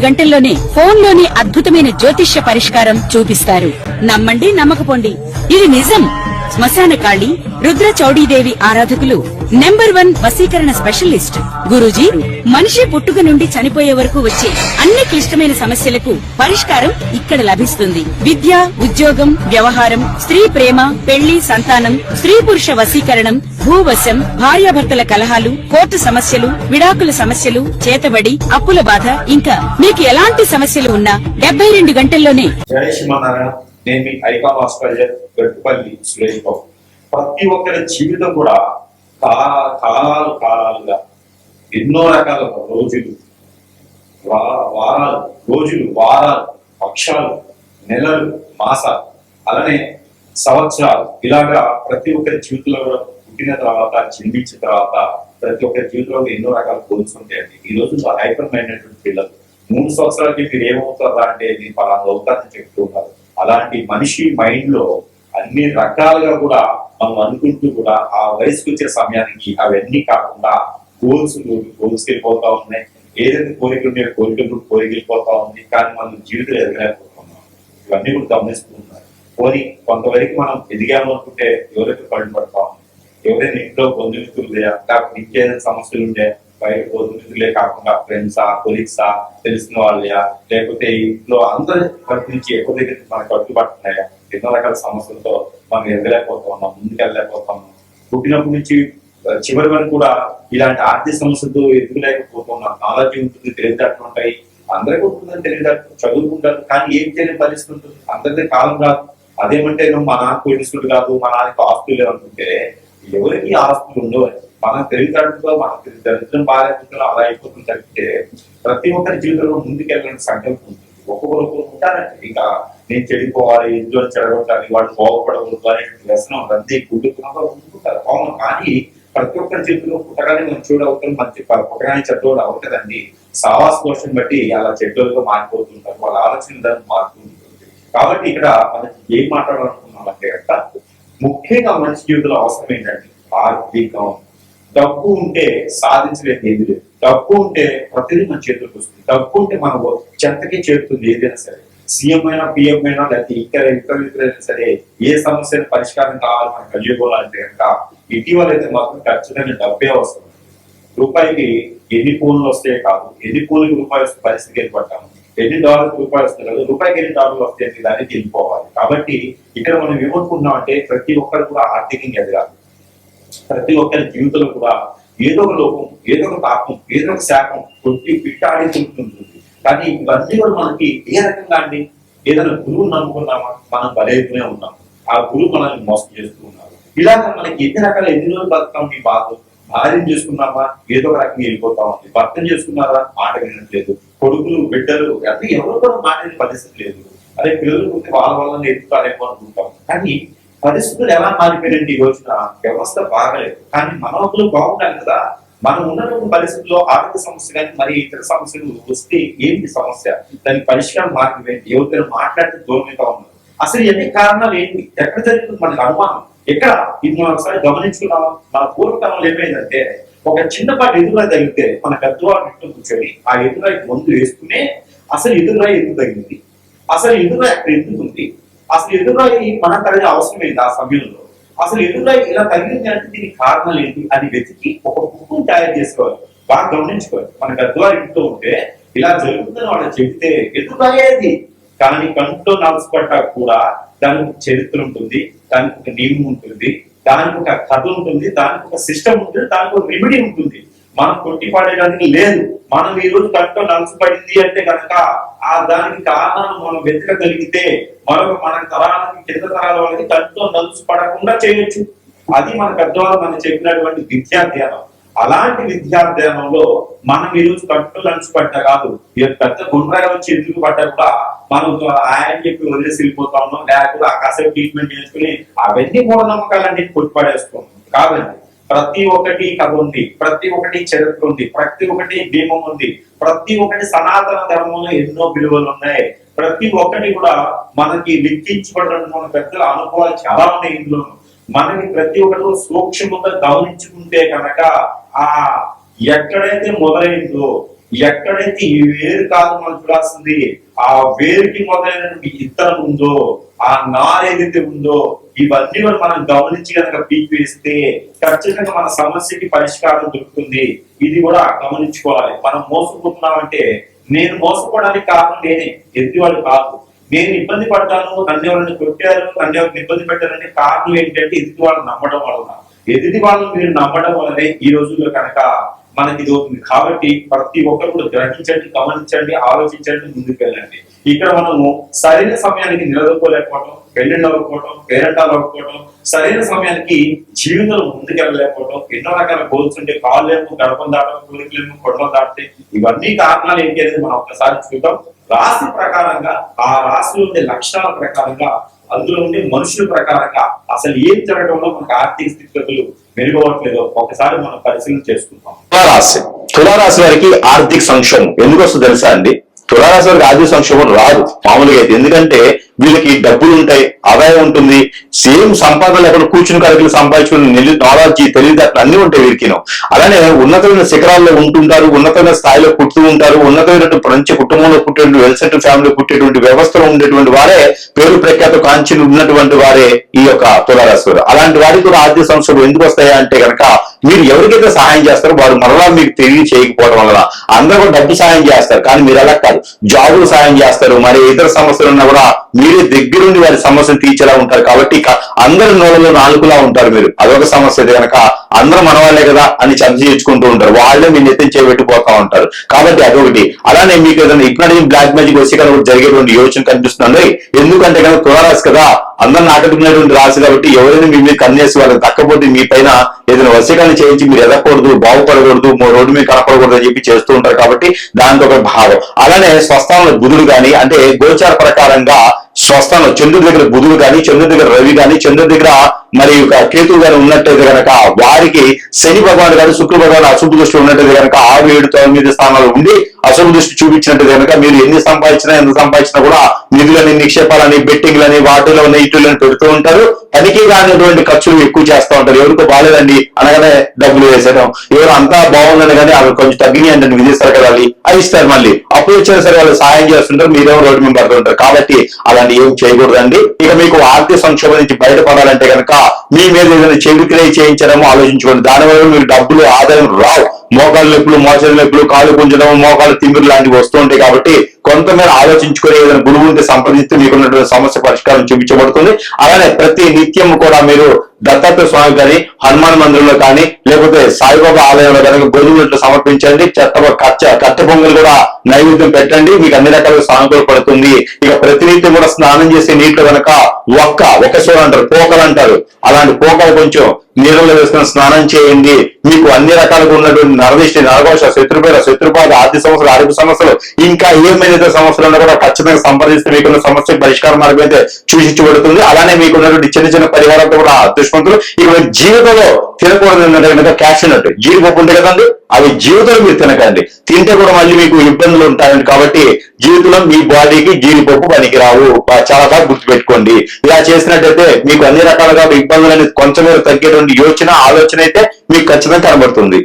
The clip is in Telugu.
గంటల్లోనే ఫోన్ లోని అద్భుతమైన జ్యోతిష్య పరిష్కారం చూపిస్తారు. నమ్మండి, నమ్మకపోండి, ఇది నిజం. శ్మశాన కాళి రుద్ర చౌడీదేవి ఆరాధకులు నంబర్ 1 వశీకరణ స్పెషలిస్ట్ గురూజీ. మనిషి పుట్టుక నుండి చనిపోయే వరకు వచ్చే అన్ని క్లిష్టమైన సమస్యలకు పరిష్కారం ఇక్కడ లభిస్తుంది. విద్య, ఉద్యోగం, వ్యవహారం, స్త్రీ ప్రేమ, పెళ్లి, సంతానం, స్త్రీ పురుష వశీకరణం, భూవశం, భార్యాభర్తల కలహాలు, కోర్టు సమస్యలు, విడాకుల సమస్యలు, చేతబడి, అప్పుల బాధ, ఇంకా మీకు ఎలాంటి సమస్యలు ఉన్నా 72 గంటల్లోనే. నేను మీ ఐకాన్ హాస్పిటల్ గట్టుపల్లి సురేష్ బాబు. ప్రతి ఒక్కరి జీవితం కూడా కాలాలుగా ఎన్నో రకాల రోజులు, వారాలు, పక్షాలు, నెలలు, మాసాలు, అలానే సంవత్సరాలు, ఇలాగా ప్రతి ఒక్కరి జీవితంలో కూడా పుట్టిన తర్వాత, జన్మించిన తర్వాత ప్రతి ఒక్కరి జీవితంలో ఎన్నో రకాల గోల్స్ ఉంటాయండి. ఈ రోజు హైపర్ మైండెడ్ పిల్లలు 3 సంవత్సరాలకి మీరు ఏమవుతారా అంటే నేను పలానా అవుతారని చెప్తూ ఉన్నారు. అలాంటి మనిషి మైండ్ లో అన్ని రకాలుగా కూడా మనం అనుకుంటూ కూడా ఆ వయసుకు వచ్చే సమయానికి అవన్నీ కాకుండా గోల్స్ వెళ్ళిపోతా ఉన్నాయి. ఏదైతే కోరికలు ఉన్నాయో కోరికలు వెళ్ళిపోతా ఉంది. కానీ మనం జీవితం ఎదగలేకపోతున్నాం. ఇవన్నీ కూడా గమనిస్తున్నారు. పోనీ కొంతవరకు మనం ఎదిగాము అనుకుంటే ఎవరైతే పళ్ళు పడతా ఉంది, ఎవరైనా ఇంట్లో బంధుమిత్రులు లేకపోతే ఇంకేదైనా సమస్యలు ఉండే బయట బంధుమిత్రులే కాకుండా ఫ్రెండ్సా, కొలీగ్సా, తెలిసిన వాళ్ళయా, లేకపోతే ఇంట్లో అందరి వైపు నుంచి ఎక్కువ దగ్గర మనకు కట్టుబడుతున్నాయా, ఎన్నో రకాల సమస్యలతో మనం ఎదగలేకపోతా ఉన్నాం, ముందుకు వెళ్ళలేకపోతా ఉన్నాం. పుట్టినప్పటి నుంచి చివరి వరకు కూడా ఇలాంటి ఆర్థిక సమస్యలతో ఎదుగులేకపోతున్నాం. నాలెడ్జ్ ఉంటుంది, తెలివితేటలు ఉంటాయి, అందరికీ ఉంటుందని తెలివితేటలు, చదువుకుంటారు, కానీ ఏం తెలియని పరిస్థితి ఉంటుంది. అందరికీ కాలం రాదు. అదేమంటే మా నాన్న కోటీశ్వరుడు కాదు, మా నాన్నకి ఆస్తులు లేవనుకుంటే ఎవరికి ఆస్తులు ఉండవు. మన తెలివితేటలతో మన దరిద్రం బాధ్యతలు అలా అయిపోతుంది తప్పితే ప్రతి ఒక్కరి జీవితంలో ముందుకెళ్ళాలని సంకల్పం ఉంటుంది. ఒక్కొక్కరు ఉంటారంటే ఇంకా నేను చెడిపోవాలి, ఇంట్లో చెడగొట్టాలి, వాళ్ళు బాగుపడకూడదు అనే వ్యసనం రద్దీ కుటుంబంలో ఉంటుంటారు. అవును, కానీ ప్రతి ఒక్కరి జీవితంలో పుట్టగానే మనం చూడవుతాం, మంచి పుట్టగానే చెడ్డోడు అవుతుందండి. సావాస కోశం బట్టి అలా చెడ్డోలుగా మారిపోతుంటారు, వాళ్ళ ఆలోచన దాన్ని మారుతుంటుంది. కాబట్టి ఇక్కడ మనం ఏం మాట్లాడాలనుకున్నామంటే కనుక ముఖ్యంగా మనిషి జీవితంలో అవసరం ఏంటంటే ఆర్థికం. డబ్బు ఉంటే సాధించలేదు ఏది లేదు. డబ్బు ఉంటే ప్రతిదీ మన చేతులకు వస్తుంది. డబ్బు ఉంటే మన చెంతకి చేరుతుంది ఏదైనా సరే. సీఎం అయినా, పిఎం అయినా, లేకపోతే ఇతర సరే ఏ సమస్యను పరిష్కారం కావాలి మనం కలిగిపోవాలంటే కనుక ఇటీవల అయితే మాత్రం ఖచ్చితంగా డబ్బే అవసరం. రూపాయికి ఎన్ని ఫోన్లు వస్తాయో కాదు, ఎన్ని ఫోన్లకి రూపాయి వస్తే పరిస్థితికి వెళ్ళిపడ్డాము, ఎన్ని డాలర్కి రూపాయలు వస్తాయి కదా, రూపాయికి ఎన్ని డాలర్లు వస్తాయి దానికి వెళ్ళిపోవాలి. కాబట్టి ఇక్కడ మనం ఏమనుకున్నాం అంటే ప్రతి ఒక్కరు కూడా ఆర్థికంగా ఎదగాలి. ప్రతి ఒక్కరి జీవితంలో కూడా ఏదో ఒక లోపం, ఏదో ఒక పాపం, ఏదో ఒక శాపం కొట్టి పిట్టాడి ఉంటుంది. కానీ ఇవన్నీ కూడా మనకి ఏ రకంగా అండి, ఏదైనా గురువుని నమ్ముకున్నామా మనం బలైతూనే ఉన్నాం, ఆ గురువు మనల్ని మోసం చేస్తూ ఉన్నారు. ఇలాగ మనకి ఎన్ని రోజులు బతుకుతాం ఈ బాధ. భార్యను చేసుకున్నామా ఏదో ఒక రకంగా వెళ్ళిపోతా ఉంది, భర్తను చేసుకున్నారా మాట వినట్లేదు, కొడుకులు, బిడ్డలు అంటే ఎవరు కూడా మాట వినే పరిస్థితి లేదు. అదే పిల్లలు ఉంటే వాళ్ళ ఎదుగుతారేమో అనుకుంటాం. కానీ పరిస్థితులు ఎలా మారిపోయినండి ఈ రోజున వ్యవస్థ బాగలేదు. కానీ మనవకులు బాగుండాలి కదా. మనం ఉన్నటువంటి పరిస్థితుల్లో ఆర్థిక సమస్య కానీ మరి ఇతర సమస్యలు వస్తే ఏంటి సమస్య, దానికి పరిష్కారం మార్గం ఏంటి, ఎవరికైనా మాట్లాడితే దూరంగా ఉన్నారు. అసలు ఎన్ని కారణాలు ఏంటి, ఎక్కడ జరుగుతుంది మనకు అనుమానం ఎక్కడ. ఇది మనం ఒకసారి గమనించుకున్నాం. మన పూర్వకాలంలో ఏమైందంటే ఒక చిన్నపాటి ఎదురురాయి తగిలితే మన పెద్దవాళ్ళు ఇంట్లో కూర్చొని ఆ ఎదురురాయి ముందు వేసుకునే అసలు ఎదురురాయి ఎందుకు తగిలింది, అసలు ఎదురురాయి అక్కడ ఎందుకు ఉంది, అసలు ఎదురురాయి మనం తగిన అవసరం ఏంటి ఆ సమయంలో, అసలు ఎదురురాయి ఇలా తగిలింది అంటే దీనికి కారణాలు ఏంటి అది వెతికి ఒక బుక్ తయారు చేసుకోవాలి. బాగా గమనించుకోవాలి. మన పెద్దవారి ఇంట్లో ఉంటే ఇలా జరుగుతుందని వాళ్ళు చెబితే ఎదురురాయేది, కానీ కంట్లో నలసపడ్డా కూడా దానికి ఒక చరిత్ర ఉంటుంది, దానికి ఒక నియమం ఉంటుంది, దానికి ఒక కథ ఉంటుంది, దానికి ఒక సిస్టమ్ ఉంటుంది, దానికి ఒక రెమెడీ ఉంటుంది. మనం కొట్టిపడేదానికి లేదు. మనం ఈ రోజు కంట్లో నలసపడింది అంటే కనుక ఆ దానికి కారణాలు మనం వెతకగలిగితే మన తరాలకి కింద తరాల వాళ్ళకి కంట్లో నలుసు పడకుండా చేయొచ్చు. అది మన పెద్దవాళ్ళు మనం చెప్పినటువంటి విద్యాధ్యానం. అలాంటి విద్యాధ్యానంలో మనం ఈ రోజు కంట్లో నలుసు పడ్డా కాదు, పెద్ద గుండ్రగా వచ్చి ఎదురు పడ్డా కూడా మనం ఆయన చెప్పి వదిలేసి వెళ్ళిపోతా ఉన్నాం, లేకపోతే ఆ కాసేపు ట్రీట్మెంట్ చేసుకుని అవన్నీ మూఢనమ్మకాలన్నీ కొట్టిపడేస్తాం. కాదండి, ప్రతి ఒక్కటి కథ ఉంది, ప్రతి ఒక్కటి చరిత్ర ఉంది, ప్రతి ఒక్కటి భీమం ఉంది, ప్రతి ఒక్కటి సనాతన ధర్మంలో ఎన్నో విలువలు ఉన్నాయి. ప్రతి ఒక్కటి కూడా మనకి లిఖించబడిన మన పెద్దల అనుభవాలు చాలా ఉన్నాయి ఇందులో. మనకి ప్రతి ఒక్కటి సూక్ష్మంగా గమనించుకుంటే కనుక ఆ ఎక్కడైతే మొదలైందో ఎక్కడైతే ఈ వేరు కాదు మనం చూడాల్సింది, ఆ వేరుకి మొదలైనటువంటి ఇత్తనం ఉందో, ఆ నారు ఏదైతే ఉందో, ఇవన్నీ కూడా మనం గమనించి కనుక పీకివేస్తే ఖచ్చితంగా మన సమస్యకి పరిష్కారం దొరుకుతుంది. ఇది కూడా గమనించుకోవాలి. మనం మోసపోతున్నామంటే నేను మోసపోవడానికి కారణం నేనే, ఎదుటివాడు కాదు. నేను ఇబ్బంది పడ్డాను, నన్ను ఎవరిని కొట్టారు, నన్ను ఎవరిని ఇబ్బంది పెట్టారంటే కారణం ఏంటంటే ఎదుటి వాళ్ళని నమ్మడం వలన. ఎదుటి వాళ్ళని మీరు నమ్మడం వల్లనే ఈ రోజుల్లో కనుక మనకి ఇది అవుతుంది. కాబట్టి ప్రతి ఒక్కరు కూడా గ్రహించండి, గమనించండి, ఆలోచించండి, ముందుకు వెళ్ళండి. ఇక్కడ మనము సరైన సమయానికి నిలదొక్కోలేకపోవడం, పెళ్లిళ్ళు అవ్వకపోవడం, పేరెంటాలు అవ్వకపోవడం, సరైన సమయానికి జీవితంలో ముందుకు వెళ్ళలేకపోవడం, ఎన్నో రకాల గోల్స్ ఉంటే కాళ్ళేమో గడపం దాటం, కోరికలేమో కొడవలు దాటితే, ఇవన్నీ కారణాలు ఏంటి అనేది మనం ఒక్కసారి చూద్దాం. రాశి ప్రకారంగా, ఆ రాశిలో ఉండే లక్షణాల ప్రకారంగా, అందులో ఉండే మనుషుల ప్రకారంగా అసలు ఏం జరగడంలో మనకు ఆర్థిక స్థితిగతులు మెరుగవట్లేదో ఒకసారి మనం పరిశీలన చేసుకుంటాం. తులారాశి వారికి ఆర్థిక సంక్షోభం ఎందుకు వస్తుందో తెలుసా అండి? తులారాశి వారికి ఆర్థిక సంక్షోభం రాదు మామూలుగా అయితే. ఎందుకంటే వీళ్ళకి డబ్బులు ఉంటాయి, ఆదాయం ఉంటుంది, సేమ్ సంపాదన లేకుండా కూర్చుని కలగలు సంపాదించుకుని నాలెడ్జి, తెలివితేటలు అన్ని ఉంటాయి వీరికి. అలానే ఉన్నతమైన శిఖరాల్లో ఉంటుంటారు, ఉన్నతమైన స్థాయిలో పుట్టుతూ ఉంటారు, ఉన్నతమైనటువంటి మంచి కుటుంబంలో పుట్టేటువంటి వెల్సెట్ ఫ్యామిలీ పుట్టేటువంటి వ్యవస్థలో ఉండేటువంటి వారే, పేరు ప్రఖ్యాత కాంక్షలు ఉన్నటువంటి వారే ఈ యొక్క తులారాశి వారు. అలాంటి వారికి కూడా ఆర్థిక సంక్షోభం ఎందుకు వస్తాయా అంటే కనుక, మీరు ఎవరికైతే సహాయం చేస్తారో వారు మరలా మీకు తిరిగి చేయకపోవడం వలన. అందరూ కూడా డబ్బు సహాయం చేస్తారు, కానీ మీరు అలా కాదు, జాబులు సహాయం చేస్తారు, మరి ఇతర సమస్యలు ఉన్నా కూడా మీరే దగ్గరుండి వారి సమస్యను తీర్చేలా ఉంటారు. కాబట్టి అందరి నోళ్ళలో నాలుగులా ఉంటారు మీరు. అదొక సమస్య కనుక అందరూ మన వాళ్ళే కదా అని చర్చ చేసుకుంటూ ఉంటారు, వాళ్ళే మీ నెత్తిని చేపెట్టిపోతా ఉంటారు. కాబట్టి అదొకటి. అలానే మీకు ఏదైనా హిప్నాటిజం, బ్లాక్ మ్యాజిక్ వచ్చి కనుక జరిగేటువంటి యోచన కనిపిస్తుంది. ఎందుకంటే కనుక తులారాశి కదా, అందరిని ఆకట్టుకునేటువంటి రాశి కాబట్టి ఎవరైనా మీ మీద కన్నేసి వాళ్ళకి తక్కపోతే మీ పైన ఏదైనా వశీకరణ చేయించి మీరు ఎదగకూడదు, బాగుపడకూడదు, రోడ్డు మీద కనపడకూడదు అని చెప్పి చేస్తూ ఉంటారు. కాబట్టి దాంతో ఒక భావం. అలానే స్వస్థానంలో బుధుడు గాని, అంటే గోచార ప్రకారంగా స్వస్థానం చంద్రుడి దగ్గర బుధుడు గాని, చంద్రుడి దగ్గర రవి గాని, చంద్రుడి దగ్గర మరి కేతువు గాని ఉన్నట్టయితే కనుక వారికి శని భగవాన్ గాని, శుక్ర భగవాన్ అశుభ దృష్టి ఉన్నట్టయితే కనుక 6, 7, 9 స్థానాలు ఉండి అశుభ దృష్టి చూపించినట్టు కనుక మీరు ఎన్ని సంపాదించినా ఎంత సంపాదించినా కూడా నిధులని, నిక్షేపాలని, బెట్టింగ్లని, వాటిలోని ఇటులని పెడుతూ ఉంటారు. పనికి కానిటువంటి ఖర్చులు ఎక్కువ చేస్తూ ఉంటారు. ఎవరికో బాగాలేదండి అనగానే డబ్బులు వేసేయడం, ఎవరు అంతా బాగుందని కానీ అవి కొంచెం తగ్గినాయి అంటే విదేశాలకు వెళ్ళాలి అది ఇస్తారు. మళ్ళీ అప్పుడు ఇచ్చినా సరే వాళ్ళు సహాయం చేస్తుంటారు, మీరేమో రోడ్డు మీద పడుతుంటారు. కాబట్టి అలాంటి ఏం చేయకూడదండి. ఇక మీకు ఆర్థిక సంక్షోభం నుంచి బయటపడాలంటే కనుక మీ మీద ఏదైనా చెవిక్రయ చేయించడమో ఆలోచించుకోండి. దానివల్ల మీకు డబ్బులు ఆదాయం రావు. మోకాళ్ళ నొప్పులు, మోచేతి నొప్పులు, కాళ్ళు గుంజడం, మోకాళ్ళు తిమ్మిరి లాంటివి వస్తూ ఉంటాయి. కాబట్టి కొంతమేర ఆలోచించుకొని ఏదైనా గురువు ఉంటే సంప్రదిస్తే మీకున్నటువంటి సమస్య పరిష్కారం చూపించబడుతుంది. అలానే ప్రతి నిత్యం కూడా మీరు దత్తాత్రేయ స్వామి కానీ, హనుమాన్ మందిరంలో కానీ, లేకపోతే సాయిబాబా ఆలయంలో కనుక గోధుమలు సమర్పించండి. కట్ట పొంగలు కూడా నైవేద్యం పెట్టండి, మీకు అన్ని రకాలుగా సానుకూల పడుతుంది. ఇక ప్రతినిత్యం కూడా స్నానం చేసే నీటిలో కనుక ఒక సోర అంటారు, పోకలు అంటారు, అలాంటి పోకలు కొంచెం నీళ్ళలో వేసుకుని స్నానం చేయండి. మీకు అన్ని రకాలుగా ఉన్నటువంటి నరదిష్టి, నరఘోష, శత్రుబాధ, ఆర్థిక సమస్యలు, ఆరోగ్య సమస్యలు, ఇంకా ఏమైనా సమస్యలు ఉన్నా కూడా ఖచ్చితంగా సంప్రదిస్తే మీకున్న సమస్య పరిష్కార మార్గం అయితే చూపించబడుతుంది. అలానే మీకున్నటువంటి చిన్న చిన్న పరిహారాలతో కూడా అదృష్టవంతులు. ఇక జీవితంలో తినకూడదు క్యాష్ అన్నట్టు జీడిపప్పు ఉంటుంది కదండి, అవి జీవితంలో మీరు తినకండి. తింటే కూడా మళ్ళీ మీకు ఇబ్బందులు ఉంటాయండి. కాబట్టి జీవితంలో మీ బాడీకి జీడిపప్పు పనికిరావు, చాలా బాగా గుర్తుపెట్టుకోండి. ఇలా చేసినట్టయితే మీకు అన్ని రకాలుగా ఇబ్బందులు అనేది కొంచెం తగ్గేటువంటి యోచన, ఆలోచన అయితే మీకు ఖచ్చితంగా కనబడుతుంది.